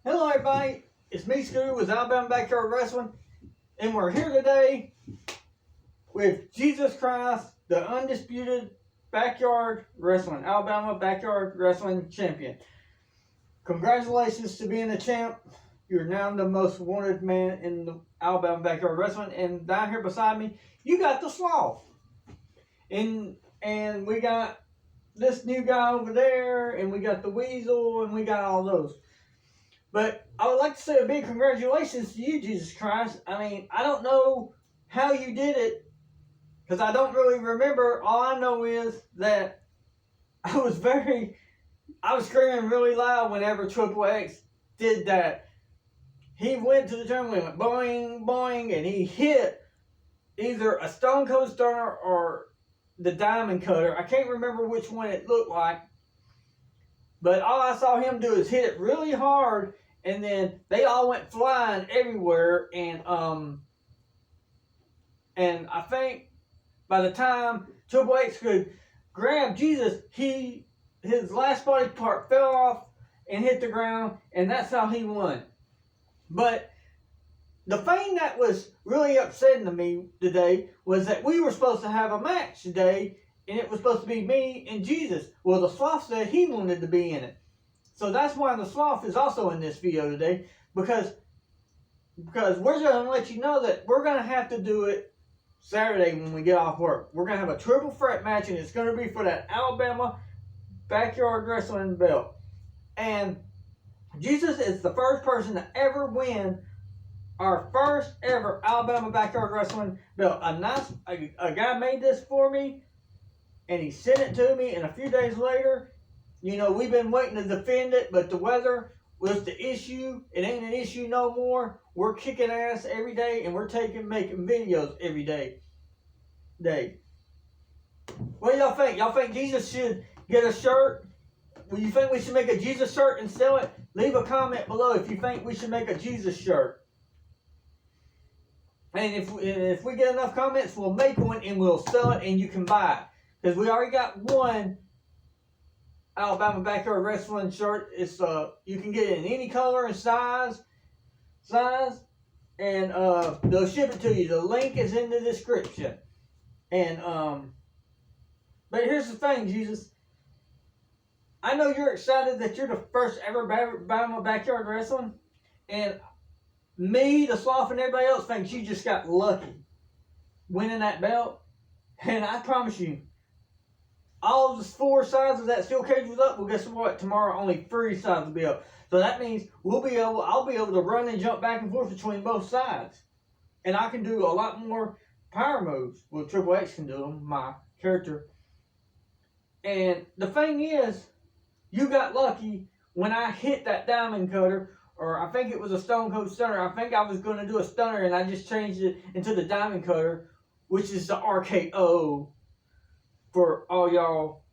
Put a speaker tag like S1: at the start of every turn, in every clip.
S1: Hello everybody, it's me Scooter with Alabama Backyard Wrestling, and we're here today with Jesus Christ, the undisputed backyard wrestling, Alabama Backyard Wrestling Champion. Congratulations to being the champ. You're now the most wanted man in the Alabama Backyard Wrestling, and down here beside me, you got the Sloth. And we got this new guy over there, and we got the Weasel, and we got all those. But I would like to say a big congratulations to you, Jesus Christ. I mean, I don't know how you did it, because I don't really remember. All I know is that I was screaming really loud whenever Triple X did that. He went to the tournament, we went boing, boing, and he hit either a Stone Cold Stunner or the Diamond Cutter. I can't remember which one it looked like. But all I saw him do is hit it really hard, and then they all went flying everywhere. And I think by the time Triple H could grab Jesus, his last body part fell off and hit the ground, and that's how he won. But the thing that was really upsetting to me today was that we were supposed to have a match today, and it was supposed to be me and Jesus. Well, the Sloth said he wanted to be in it. So that's why the Sloth is also in this video today, because we're going to let you know that we're going to have to do it Saturday when we get off work. We're going to have a triple threat match, and it's going to be for that Alabama Backyard Wrestling belt. And Jesus is the first person to ever win our first ever Alabama Backyard Wrestling belt. A guy made this for me, and he sent it to me, and a few days later, you know, we've been waiting to defend it, but the weather was the issue. It ain't an issue no more. We're kicking ass every day, and we're making videos every day. What do y'all think? Y'all think Jesus should get a shirt? Well, you think we should make a Jesus shirt and sell it? Leave a comment below if you think we should make a Jesus shirt. And if we get enough comments, we'll make one and we'll sell it, and you can buy it. Because we already got one Alabama Backyard Wrestling shirt. It's you can get it in any color and size, and they'll ship it to you. The link is in the description. And but here's the thing, Jesus. I know you're excited that you're the first ever Alabama Backyard Wrestling, and me, the Sloth, and everybody else thinks you just got lucky winning that belt. And I promise you, all the 4 sides of that steel cage was up. Well, guess what? Tomorrow, only 3 sides will be up. So that means I'll be able to run and jump back and forth between both sides. And I can do a lot more power moves. Well, Triple H can do them, my character. And the thing is, you got lucky when I hit that Diamond Cutter, or I think it was a Stone Cold Stunner. I think I was going to do a Stunner, and I just changed it into the Diamond Cutter, which is the RKO for all y'all.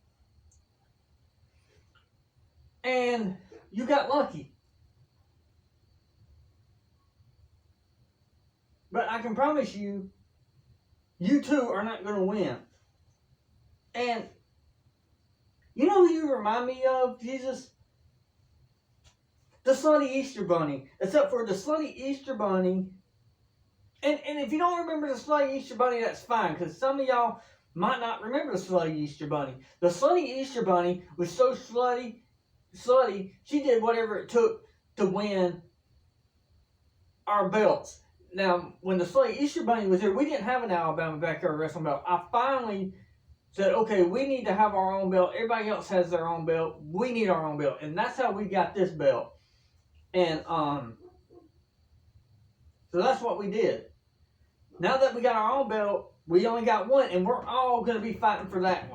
S1: And you got lucky. But I can promise you, you two are not going to win. And you know who you remind me of, Jesus? The Slutty Easter Bunny. Except for the Slutty Easter Bunny. And if you don't remember the Slutty Easter Bunny, that's fine. Because some of y'all might not remember the Slutty Easter Bunny. The Slutty Easter Bunny was so slutty, she did whatever it took to win our belts. Now, when the Slutty Easter Bunny was here, we didn't have an Alabama Backyard Wrestling belt. I finally said, okay, we need to have our own belt. Everybody else has their own belt. We need our own belt. And that's how we got this belt. And so that's what we did. Now that we got our own belt, we only got one, and we're all going to be fighting for that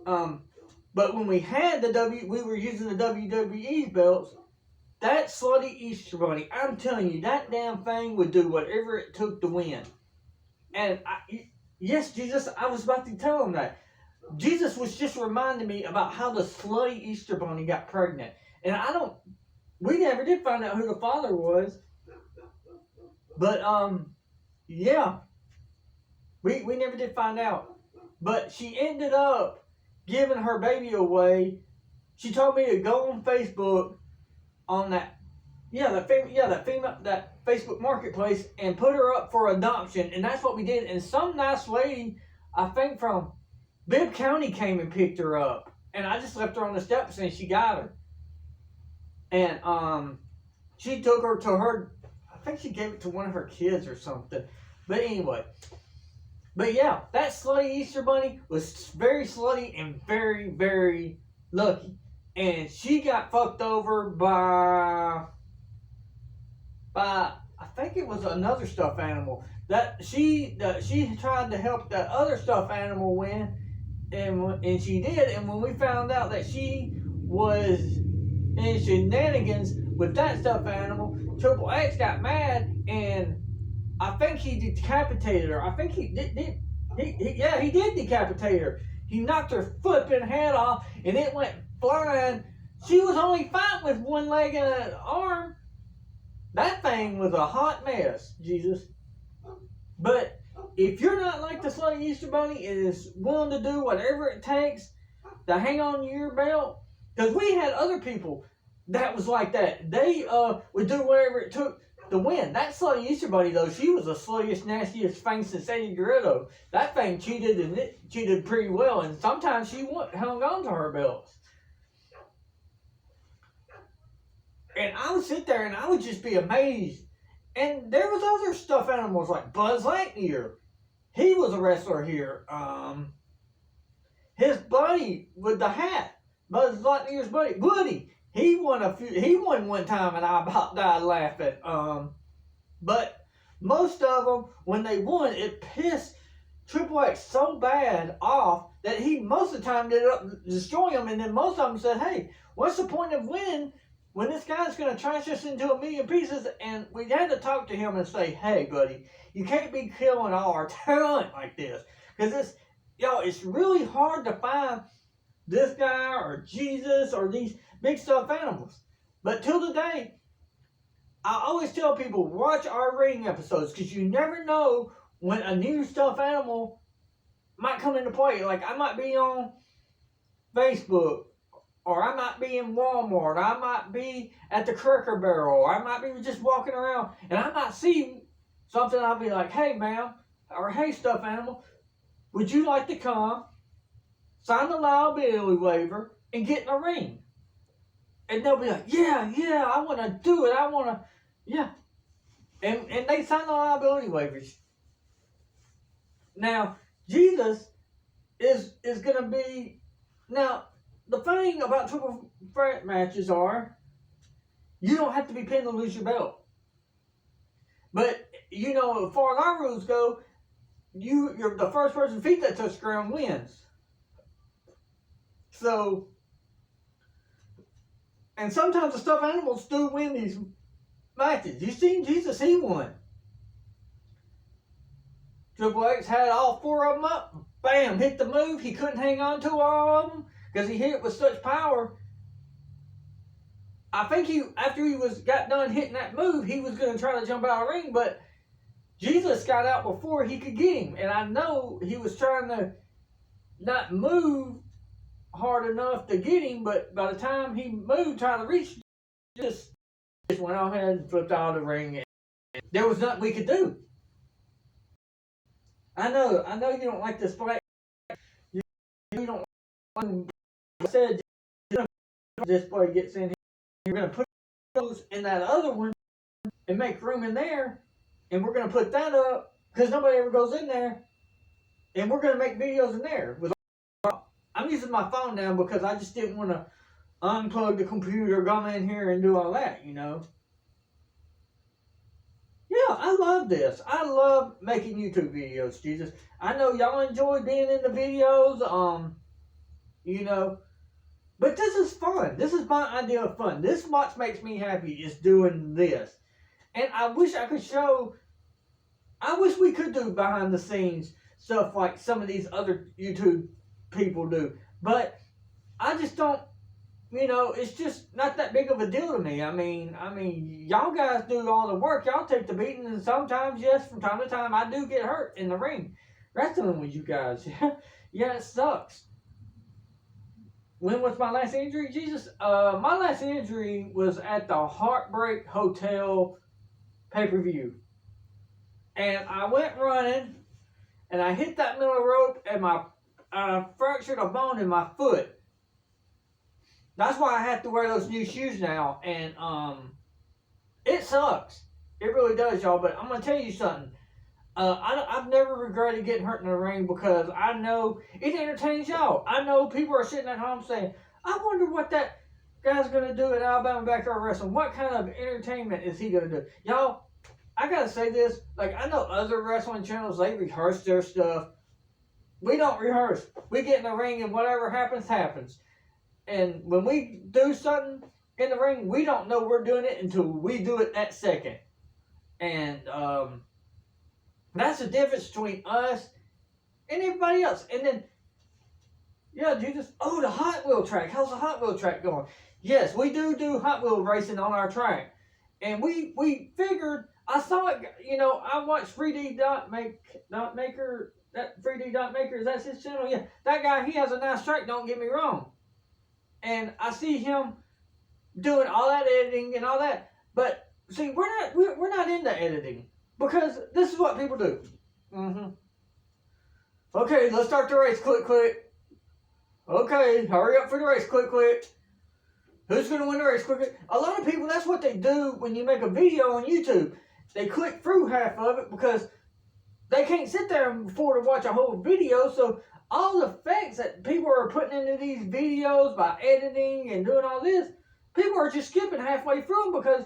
S1: one. But when we had we were using the WWE's belts, that Slutty Easter Bunny, I'm telling you, that damn thing would do whatever it took to win. And yes, Jesus, I was about to tell him that. Jesus was just reminding me about how the Slutty Easter Bunny got pregnant. And we never did find out who the father was. But, yeah. We never did find out. But she ended up giving her baby away. She told me to go on Facebook on that that Facebook Marketplace and put her up for adoption, and that's what we did. And some nice lady, I think from Bibb County, came and picked her up, and I just left her on the steps and she got her. And she took her to her, I think she gave it to one of her kids or something. But anyway, but yeah, that slutty Easter Bunny was very slutty and very, very lucky. And she got fucked over by I think it was another stuffed animal that she tried to help that other stuffed animal win, and she did. And when we found out that she was in shenanigans with that stuffed animal, Triple X got mad, and I think he decapitated her. I think he did decapitate her. He knocked her flipping head off, and it went flying. She was only fighting with one leg and an arm. That thing was a hot mess, Jesus. But if you're not like the slutty Easter Bunny and is willing to do whatever it takes to hang on to your belt, because we had other people that was like that. They would do whatever it took to win. That slutty Easter Bunny, though, she was the sluttiest, nastiest thing since Eddie Guerrero. That thing cheated, and it cheated pretty well, and sometimes she hung on to her belts. And I would sit there and I would just be amazed. And there was other stuffed animals like Buzz Lightyear. He was a wrestler here. His buddy with the hat, Buzz Lightyear's buddy, Woody. He won one time, and I about died laughing. But most of them, when they won, it pissed Triple X so bad off that he most of the time ended up destroying them. And then most of them said, "Hey, what's the point of winning when this guy's going to trash us into a million pieces?" And we had to talk to him and say, "Hey, buddy, you can't be killing all our talent like this, because it's really hard to find this guy or Jesus or these big stuffed animals." But till today, I always tell people, watch our ring episodes, because you never know when a new stuffed animal might come into play. Like, I might be on Facebook, or I might be in Walmart, I might be at the Cracker Barrel, or I might be just walking around, and I might see something, I'll be like, "Hey, ma'am," or "Hey, stuffed animal, would you like to come, sign the liability waiver, and get in a ring?" And they'll be like, yeah, I want to do it, yeah. And they sign the liability waivers. Now, Jesus is going to be, now, the thing about triple threat matches are, you don't have to be pinned to lose your belt. But, as far as our rules go, you're the first person to feet that touch ground wins. So, and sometimes the stuffed animals do win these matches. You seen Jesus, he won. Triple X had all four of them up, bam, hit the move. He couldn't hang on to all of them because he hit it with such power. I think after he got done hitting that move, he was going to try to jump out of the ring, but Jesus got out before he could get him. And I know he was trying to not move hard enough to get him, but by the time he moved, trying to reach, just went out and flipped out of the ring. And there was nothing we could do. I know you don't like this fight. You don't want to say this boy gets in here. You're going to put those in that other one and make room in there. And we're going to put that up because nobody ever goes in there. And we're going to make videos in there. I'm using my phone now because I just didn't want to unplug the computer, come in here and do all that, Yeah, I love this. I love making YouTube videos, Jesus. I know y'all enjoy being in the videos, but this is fun. This is my idea of fun. This much makes me happy, is doing this. And I wish I wish we could do behind the scenes stuff like some of these other YouTube people do. But I just don't, it's just not that big of a deal to me. I mean, y'all guys do all the work. Y'all take the beating, and sometimes, yes, from time to time, I do get hurt in the ring wrestling with you guys. Yeah, it sucks. When was my last injury? Jesus, my last injury was at the Heartbreak Hotel pay-per-view. And I went running, and I hit that middle rope, and I fractured a bone in my foot. That's why I have to wear those new shoes now, and it sucks. It really does, y'all. But I'm gonna tell you something. I've never regretted getting hurt in the ring because I know it entertains y'all. I know people are sitting at home saying, "I wonder what that guy's gonna do at Alabama Backyard Wrestling. What kind of entertainment is he gonna do?" Y'all, I gotta say this. Like, I know other wrestling channels, they rehearse their stuff. We don't rehearse. We get in the ring and whatever happens, happens. And when we do something in the ring, we don't know we're doing it until we do it that second. And that's the difference between us and everybody else. And then, yeah, Jesus. Oh, the Hot Wheel track. How's the Hot Wheel track going? Yes, we do Hot Wheel racing on our track. And we figured, I saw it, I watched 3D Dot Maker, that 3D Dot Maker, that's his channel? Yeah, that guy, he has a nice track, don't get me wrong. And I see him doing all that editing and all that. But, see, we're not into editing. Because this is what people do. Okay, let's start the race. Quick. Okay, hurry up for the race. Quick. Who's going to win the race? Quick. A lot of people, that's what they do when you make a video on YouTube. They click through half of it because they can't sit there and afford to watch a whole video. So all the effects that people are putting into these videos by editing and doing all this, people are just skipping halfway through them because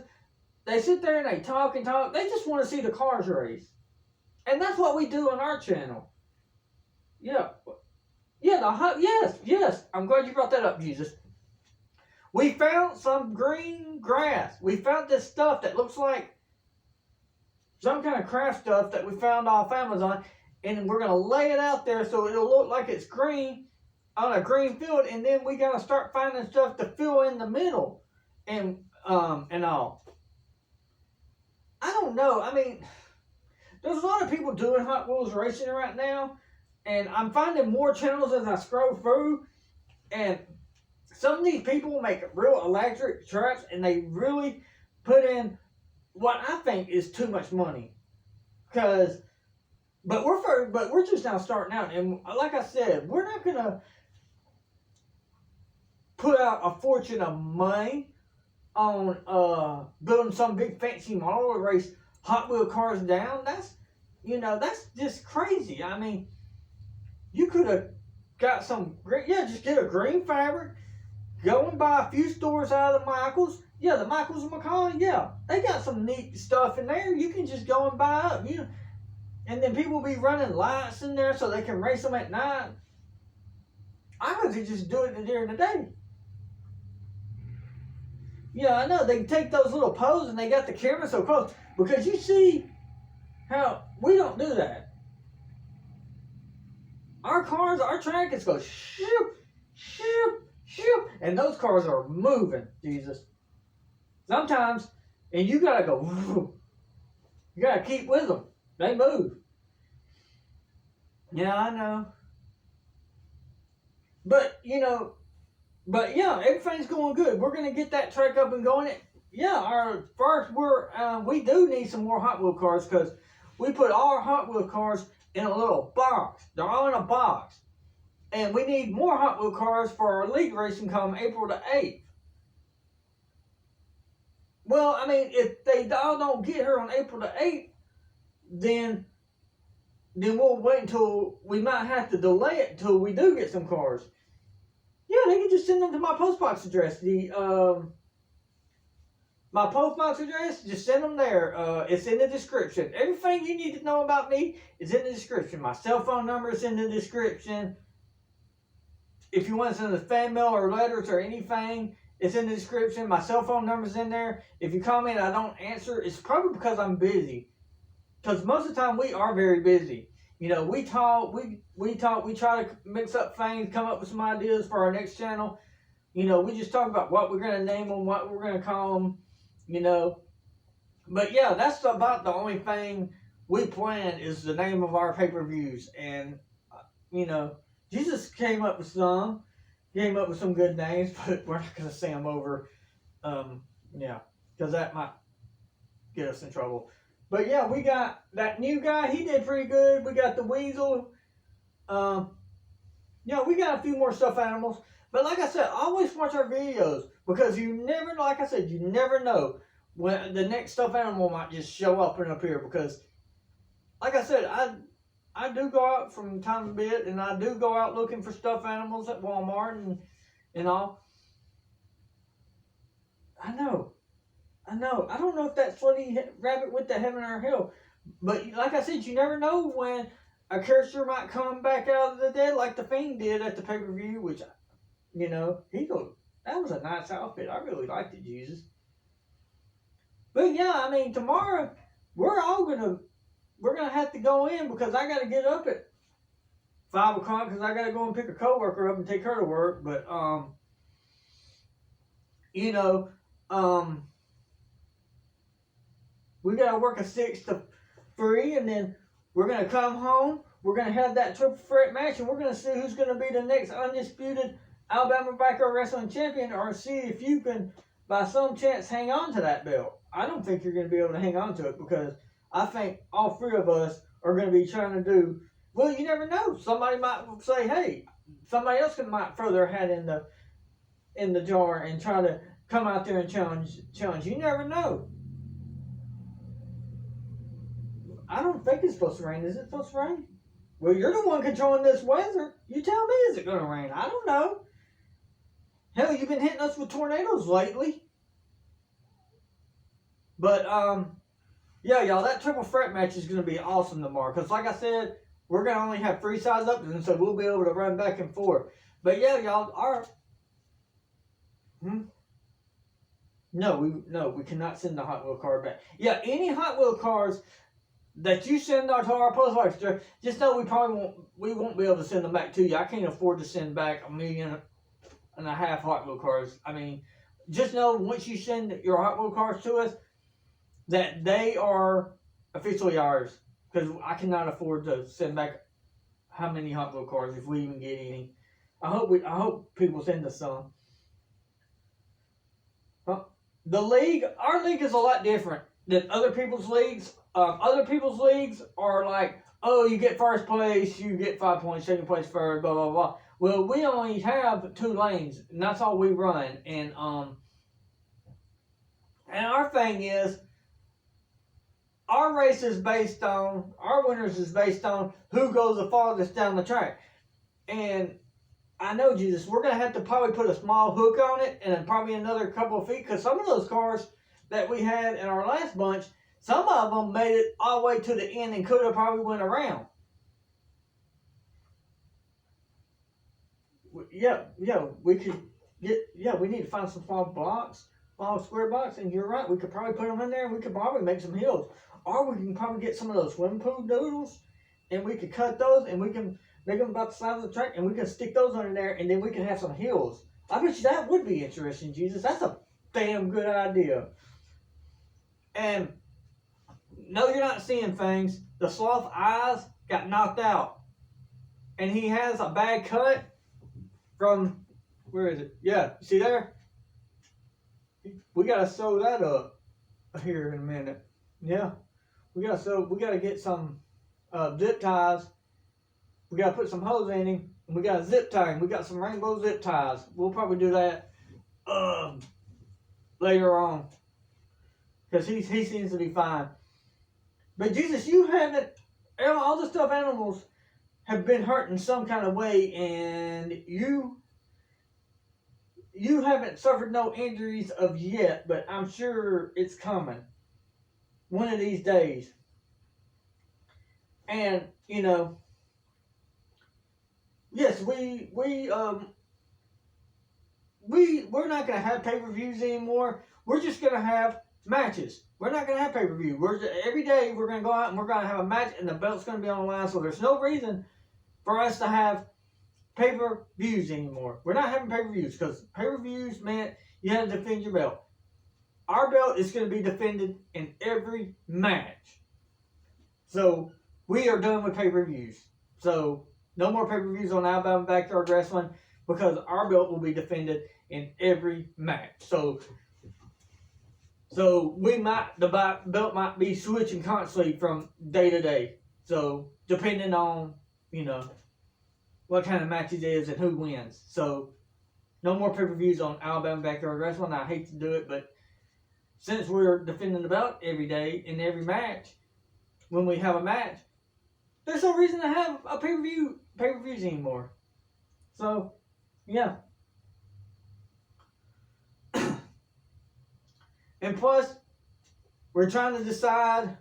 S1: they sit there and they talk and talk. They just want to see the cars race. And that's what we do on our channel. Yeah. Yes. I'm glad you brought that up, Jesus. We found some green grass. We found this stuff that looks like some kind of craft stuff that we found off Amazon. And we're going to lay it out there so it'll look like it's green on a green field. And then we got to start finding stuff to fill in the middle. And all. I don't know. I mean, there's a lot of people doing Hot Wheels racing right now, and I'm finding more channels as I scroll through, and some of these people make real electric tracks, and they really put in what I think is too much money. But we're just now starting out, and like I said, we're not gonna put out a fortune of money on building some big fancy model to race Hot Wheel cars down. That's just crazy. I mean, you could have got some great, just get a green fabric, go and buy a few stores out of the Michaels. Yeah, the Michaels and mccalla, they got some neat stuff in there. You can just go and buy up, and then people will be running lights in there so they can race them at night. I would just do it during the day. Yeah, I know. They take those little poses and they got the camera so close. Because you see how we don't do that. Our cars, our track is go shoop, shoop, shoop. And those cars are moving, Jesus. Sometimes, and you got to go, whoop. You got to keep with them. They move. Yeah, I know. But yeah, everything's going good. We're gonna get that track up and going. We do need some more Hot Wheel cars because we put all our Hot Wheel cars in a little box. They're all in a box, and we need more Hot Wheel cars for our league racing come April the 8th. Well, I mean, if they all don't get here on April the 8th, then we'll wait until we might have to delay it until we do get some cars. Yeah, they can just send them to my postbox address. My postbox address, just send them there. It's in the description. Everything you need to know about me is in the description. My cell phone number is in the description. If you want to send a fan mail or letters or anything, it's in the description. My cell phone number's in there. If you call me and I don't answer, it's probably because I'm busy. Because most of the time we are very busy. We talk, we try to mix up things, come up with some ideas for our next channel. We just talk about what we're going to name them, what we're going to call them, But yeah, that's about the only thing we plan is the name of our pay-per-views. And, Jesus came up with some. came up with some good names, but we're not going to say them over. Yeah, because that might get us in trouble. But yeah, we got that new guy. He did pretty good. We got the weasel. Yeah, we got a few more stuffed animals. But like I said, always watch our videos because you never, like I said, you never know when the next stuffed animal might just show up and appear. Because, like I said, I do go out from time to bit, and I do go out looking for stuffed animals at Walmart and all. I know. I don't know if that slutty rabbit went to heaven or hell, but like I said, you never know when a character might come back out of the dead, like the Fiend did at the pay-per-view. Which, that was a nice outfit. I really liked it, Jesus. But yeah, I mean, tomorrow we're gonna have to go in because I gotta get up at 5 o'clock because I gotta go and pick a coworker up and take her to work. But we gotta work a 6 to 3, and then we're gonna come home. We're gonna have that triple threat match, and we're gonna see who's gonna be the next undisputed Alabama Backyard Wrestling Champion, or see if you can, by some chance, hang on to that belt. I don't think you're gonna be able to hang on to it because I think all 3 of us are gonna be trying to do. Well, you never know. Somebody might say, "Hey," somebody else might throw their hat in the jar and try to come out there and challenge. You never know. I don't think it's supposed to rain. Is it supposed to rain? Well, you're the one controlling this weather. You tell me, is it going to rain? I don't know. Hell, you've been hitting us with tornadoes lately. But, yeah, y'all, that triple threat match is going to be awesome tomorrow. Because, like I said, we're going to only have 3 sides up, and so we'll be able to run back and forth. But, yeah, y'all, No, we cannot send the Hot Wheel car back. Yeah, any Hot Wheel cars that you send to our post office, just know we won't be able to send them back to you. I can't afford to send back 1.5 million Hot Wheel cars. I mean, just know once you send your Hot Wheel cars to us, that they are officially ours. Because I cannot afford to send back how many Hot Wheel cars if we even get any. I hope people send us some. Our league is a lot different than other people's leagues. Other people's leagues are like, oh, you get first place, you get 5 points, second place, third, blah, blah, blah. Well, we only have 2 lanes, and that's all we run. And our thing is, our winners is based on who goes the farthest down the track. And I know, Jesus, we're going to have to probably put a small hook on it and then probably another couple of feet, because some of those cars that we had in our last bunch, some of them made it all the way to the end and could have probably went around. Yeah, we need to find some small square blocks, and you're right, we could probably put them in there and we could probably make some hills. Or we can probably get some of those swim pool noodles and we could cut those and we can make them about the size of the track and we can stick those under there and then we can have some hills. I bet you that would be interesting, Jesus. That's a damn good idea. And no, you're not seeing things. The sloth eyes got knocked out. And he has a bad cut from, where is it? Yeah, see there? We got to sew that up here in a minute. Yeah. We got to get some zip ties. We got to put some hose in him. And we got to zip tie him. We got some rainbow zip ties. We'll probably do that later on. Because he seems to be fine. But Jesus, you haven't, all the stuffed animals have been hurt in some kind of way, and you haven't suffered no injuries of yet, but I'm sure it's coming one of these days. And yes, we're not gonna have pay-per-views anymore. We're just gonna have matches. We're not gonna have pay-per-view. Every day we're gonna go out and we're gonna have a match, and the belt's gonna be on the line. So there's no reason for us to have pay-per-views anymore. We're not having pay-per-views because pay-per-views meant you had to defend your belt. Our belt is going to be defended in every match. So we are done with pay-per-views. So no more pay-per-views on Alabama Backyard Wrestling. because our belt will be defended in every match. So the belt might be switching constantly from day to day. So depending on, you know, what kind of match it is and who wins. So no more pay-per-views on Alabama Backyard Wrestling. I hate to do it, but since we're defending the belt every day in every match, when we have a match, there's no reason to have a pay-per-views anymore. So, yeah. And plus, we're trying to decide.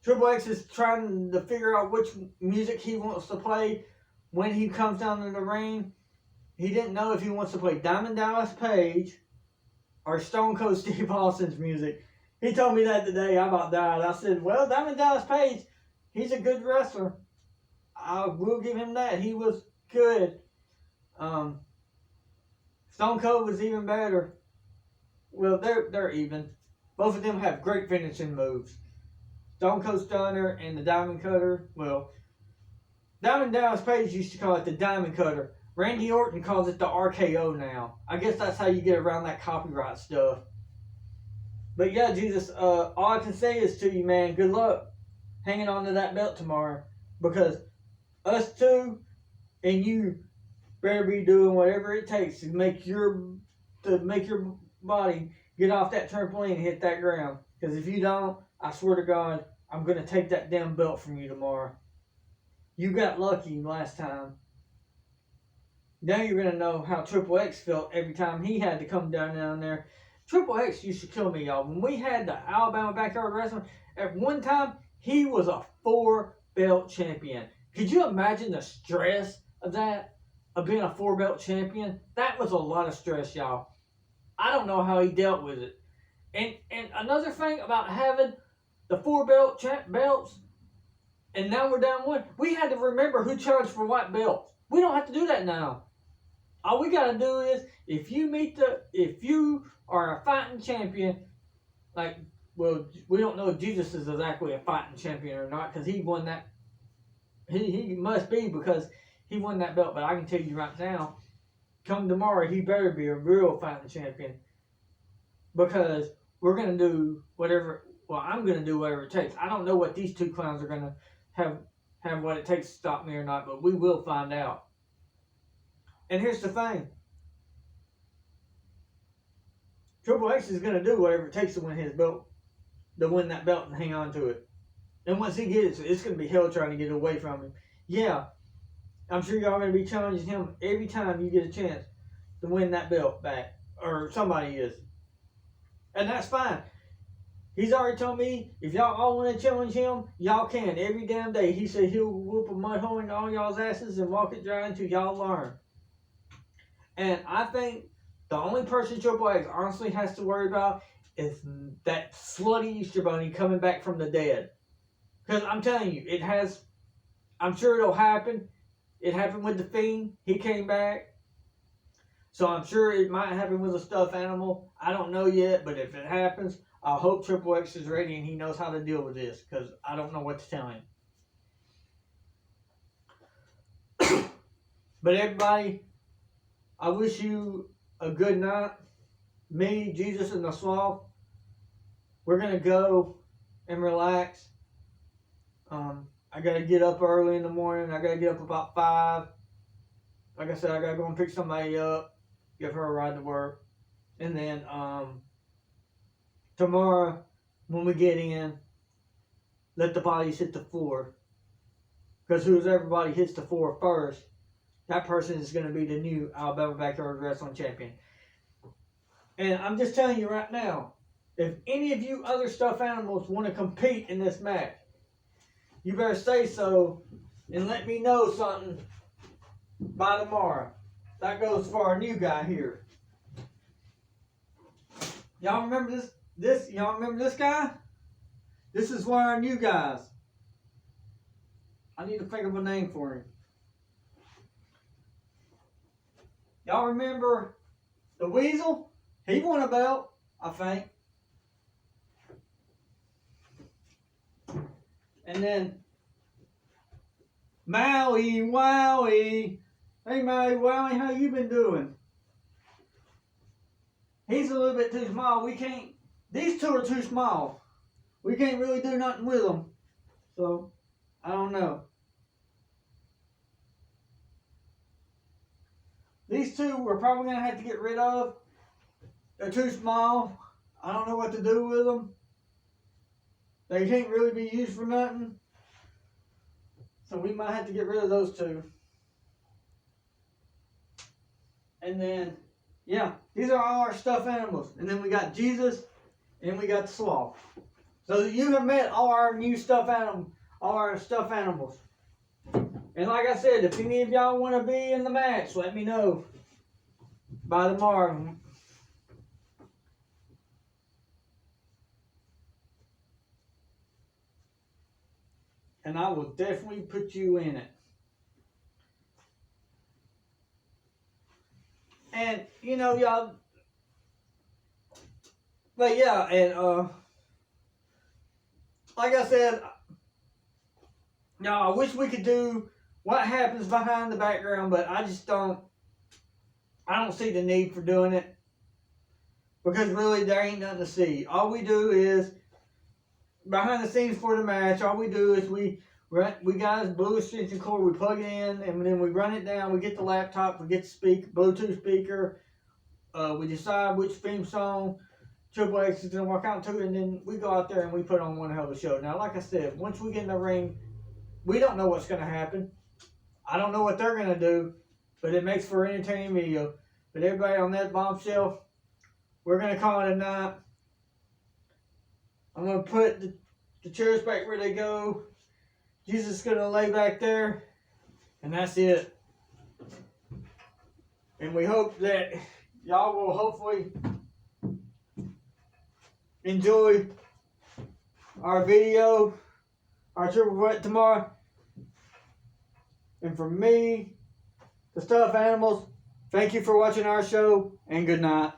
S1: Triple X is trying to figure out which music he wants to play when he comes down to the ring. He didn't know if he wants to play Diamond Dallas Page or Stone Cold Steve Austin's music. He told me that today. I about died. I said, well, Diamond Dallas Page, he's a good wrestler. I will give him that. He was good. Stone Cold was even better. Well, they're even. Both of them have great finishing moves. Stone Cold Stunner and the Diamond Cutter. Well, Diamond Dallas Page used to call it the Diamond Cutter. Randy Orton calls it the RKO now. I guess that's how you get around that copyright stuff. But yeah, Jesus, all I can say is to you, man, good luck hanging on to that belt tomorrow. Because us two and you better be doing whatever it takes to make your body get off that trampoline and hit that ground. Because if you don't, I swear to God, I'm going to take that damn belt from you tomorrow. You got lucky last time. Now you're going to know how Triple X felt every time he had to come down there. Triple X used to kill me, y'all. When we had the Alabama Backyard Wrestling, at one time, he was a 4-belt champion. Could you imagine the stress of that? Of being a 4-belt champion? That was a lot of stress, y'all. I don't know how he dealt with it. And another thing about having the 4-belt belts, and now we're down one, we had to remember who challenged for what belts. We don't have to do that now. All we got to do is, if you are a fighting champion, like, well, we don't know if Jesus is exactly a fighting champion or not, because he won that. He must be, because he won that belt. But I can tell you right now, come tomorrow, he better be a real fighting champion, because we're gonna do whatever. Well, I'm gonna do whatever it takes. I don't know what these two clowns are gonna have what it takes to stop me or not, but we will find out. And here's the thing. Triple H is going to do whatever it takes to win his belt, to win that belt and hang on to it. And once he gets it, it's going to be hell trying to get away from him. Yeah, I'm sure y'all going to be challenging him every time you get a chance to win that belt back. Or somebody is. And that's fine. He's already told me, if y'all all want to challenge him, y'all can every damn day. He said he'll whoop a mud hole in all y'all's asses and walk it dry until y'all learn. And I think the only person Triple H honestly has to worry about is that slutty Easter Bunny coming back from the dead. Because I'm telling you, it has, I'm sure it'll happen. It happened with The Fiend. He came back. So I'm sure it might happen with a stuffed animal. I don't know yet, but if it happens, I hope Triple H is ready and he knows how to deal with this, because I don't know what to tell him. But everybody, I wish you a good night. Me, Jesus, and the Sloth, we're going to go and relax. I got to get up early in the morning. I got to get up about 5. Like I said, I got to go and pick somebody up, give her a ride to work. And then tomorrow, when we get in, let the bodies hit the floor. Because whoever everybody hits the floor first, that person is going to be the new Alabama Backyard Wrestling Champion. And I'm just telling you right now, if any of you other stuffed animals want to compete in this match, you better say so and let me know something by tomorrow. That goes for our new guy here. Y'all remember this? Y'all remember this guy? This is one of our new guys. I need to think of a name for him. Y'all remember the Weasel? He won a belt, I think. And then Maui Wowie. Hey, Maddie Wowie, how you been doing? He's a little bit too small. We can't. These two are too small. We can't really do nothing with them. So, I don't know. These two we're probably going to have to get rid of. They're too small. I don't know what to do with them. They can't really be used for nothing. So we might have to get rid of those two. And then, yeah, these are all our stuffed animals. And then we got Jesus and we got the sloth. So you have met all our new stuffed animals, all our stuffed animals. And like I said, if any of y'all want to be in the match, let me know by tomorrow. And I will definitely put you in it. And, you know, y'all, but yeah, and, like I said, y'all, I wish we could do what happens behind the background, but I don't see the need for doing it. Because really, there ain't nothing to see. All we do is, behind the scenes for the match, all we do is we got this blue extension cord, we plug it in, and then we run it down, we get the laptop, we get the speaker, Bluetooth speaker, we decide which theme song Triple X is going to walk out to, and then we go out there and we put on one hell of a show. Now, like I said, once we get in the ring, we don't know what's going to happen. I don't know what they're going to do, but it makes for an entertaining video. But everybody on that bombshell, we're going to call it a night. I'm going to put the chairs back where they go. Jesus is going to lay back there. And that's it. And we hope that y'all will hopefully enjoy our video, our triple threat tomorrow. And from me, the stuffed animals, thank you for watching our show, and good night.